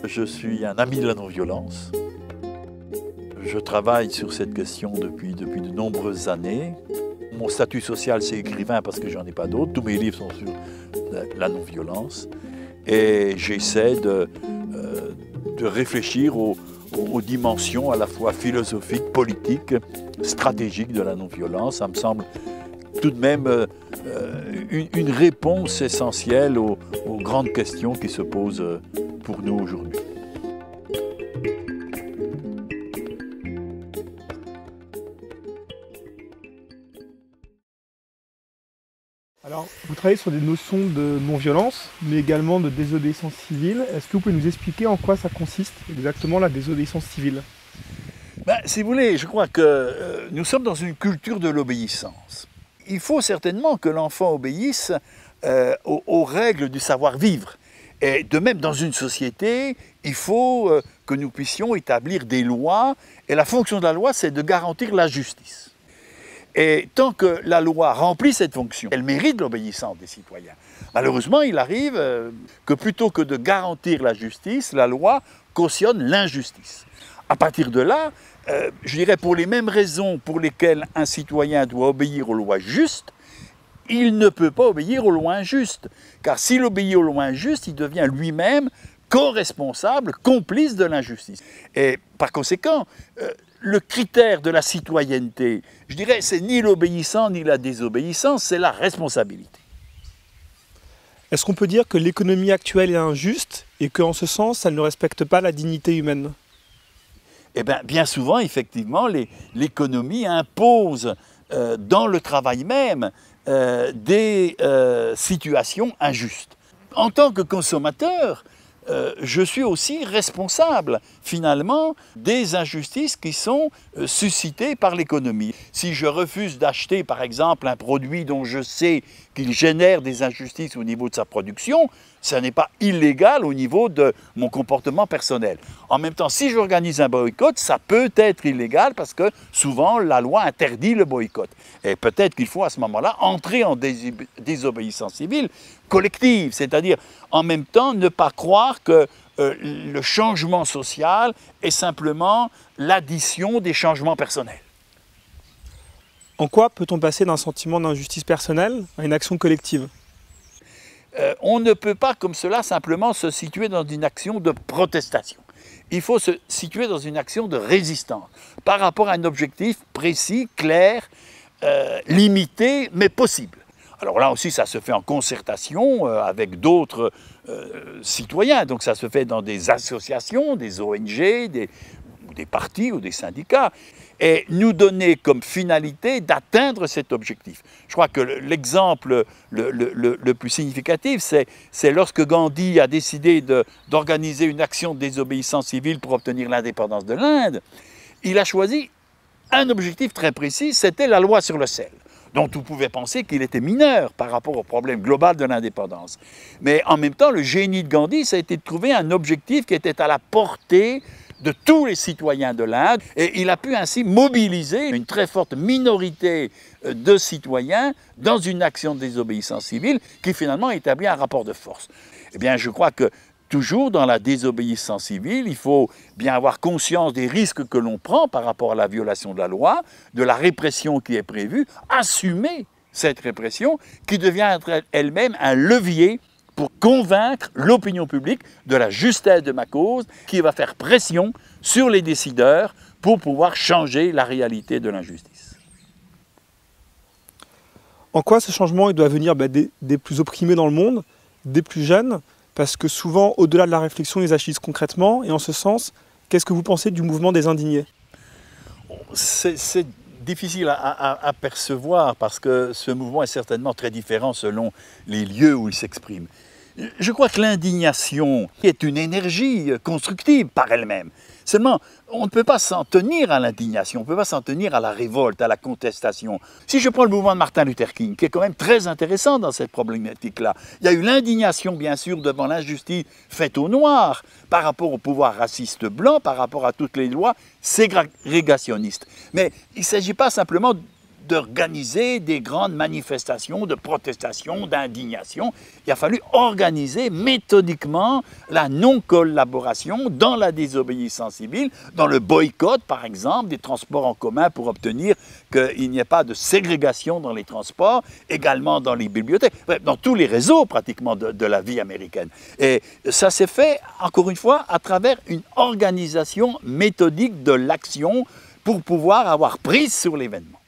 Je suis un ami de la non-violence. Je travaille sur cette question depuis de nombreuses années. Mon statut social, c'est écrivain parce que j'en ai pas d'autres. Tous mes livres sont sur la non-violence. Et j'essaie de réfléchir aux dimensions à la fois philosophiques, politiques, stratégiques de la non-violence. Ça me semble tout de même une réponse essentielle aux grandes questions qui se posent pour nous aujourd'hui. Alors, vous travaillez sur des notions de non-violence, mais également de désobéissance civile. Est-ce que vous pouvez nous expliquer en quoi ça consiste exactement la désobéissance civile? Si vous voulez, je crois que nous sommes dans une culture de l'obéissance. Il faut certainement que l'enfant obéisse aux règles du savoir-vivre. Et de même, dans une société, il faut que nous puissions établir des lois. Et la fonction de la loi, c'est de garantir la justice. Et tant que la loi remplit cette fonction, elle mérite l'obéissance des citoyens. Malheureusement, il arrive que plutôt que de garantir la justice, la loi cautionne l'injustice. À partir de là, je dirais pour les mêmes raisons pour lesquelles un citoyen doit obéir aux lois justes, il ne peut pas obéir aux lois injustes. Car s'il obéit aux lois injustes, il devient lui-même co-responsable, complice de l'injustice. Et par conséquent, le critère de la citoyenneté, je dirais, c'est ni l'obéissance ni la désobéissance, c'est la responsabilité. Est-ce qu'on peut dire que l'économie actuelle est injuste et qu'en ce sens, elle ne respecte pas la dignité humaine? Eh bien souvent, effectivement, l'économie impose dans le travail même des situations injustes. En tant que consommateur, je suis aussi responsable, finalement, des injustices qui sont suscitées par l'économie. Si je refuse d'acheter, par exemple, un produit dont je sais qu'il génère des injustices au niveau de sa production, ça n'est pas illégal au niveau de mon comportement personnel. En même temps, si j'organise un boycott, ça peut être illégal parce que souvent, la loi interdit le boycott. Et peut-être qu'il faut à ce moment-là entrer en désobéissance civile collective, c'est-à-dire en même temps ne pas croire que le changement social est simplement l'addition des changements personnels. En quoi peut-on passer d'un sentiment d'injustice personnelle à une action collective? On ne peut pas comme cela simplement se situer dans une action de protestation. Il faut se situer dans une action de résistance par rapport à un objectif précis, clair, limité, mais possible. Alors là aussi, ça se fait en concertation avec d'autres citoyens. Donc ça se fait dans des associations, des ONG, des partis ou des syndicats. Et nous donner comme finalité d'atteindre cet objectif. Je crois que l'exemple le plus significatif, c'est lorsque Gandhi a décidé d'organiser une action de désobéissance civile pour obtenir l'indépendance de l'Inde. Il a choisi un objectif très précis, c'était la loi sur le sel, dont on pouvait penser qu'il était mineur par rapport au problème global de l'indépendance. Mais en même temps, le génie de Gandhi, ça a été de trouver un objectif qui était à la portée de tous les citoyens de l'Inde, et il a pu ainsi mobiliser une très forte minorité de citoyens dans une action de désobéissance civile qui finalement établit un rapport de force. Eh bien, je crois que toujours dans la désobéissance civile, il faut bien avoir conscience des risques que l'on prend par rapport à la violation de la loi, de la répression qui est prévue, assumer cette répression qui devient elle-même un levier pour convaincre l'opinion publique de la justesse de ma cause, qui va faire pression sur les décideurs pour pouvoir changer la réalité de l'injustice. En quoi ce changement il doit venir des plus opprimés dans le monde, des plus jeunes? Parce que souvent, au-delà de la réflexion, ils agissent concrètement. Et en ce sens, qu'est-ce que vous pensez du mouvement des indignés? C'est difficile à percevoir parce que ce mouvement est certainement très différent selon les lieux où il s'exprime. Je crois que l'indignation est une énergie constructive par elle-même. Seulement, on ne peut pas s'en tenir à l'indignation, on ne peut pas s'en tenir à la révolte, à la contestation. Si je prends le mouvement de Martin Luther King, qui est quand même très intéressant dans cette problématique-là, il y a eu l'indignation, bien sûr, devant l'injustice faite aux Noirs, par rapport au pouvoir raciste blanc, par rapport à toutes les lois ségrégationnistes. Mais il ne s'agit pas simplement d'organiser des grandes manifestations de protestation, d'indignation. Il a fallu organiser méthodiquement la non-collaboration dans la désobéissance civile, dans le boycott, par exemple, des transports en commun pour obtenir qu'il n'y ait pas de ségrégation dans les transports, également dans les bibliothèques, bref, dans tous les réseaux pratiquement de la vie américaine. Et ça s'est fait, encore une fois, à travers une organisation méthodique de l'action pour pouvoir avoir prise sur l'événement.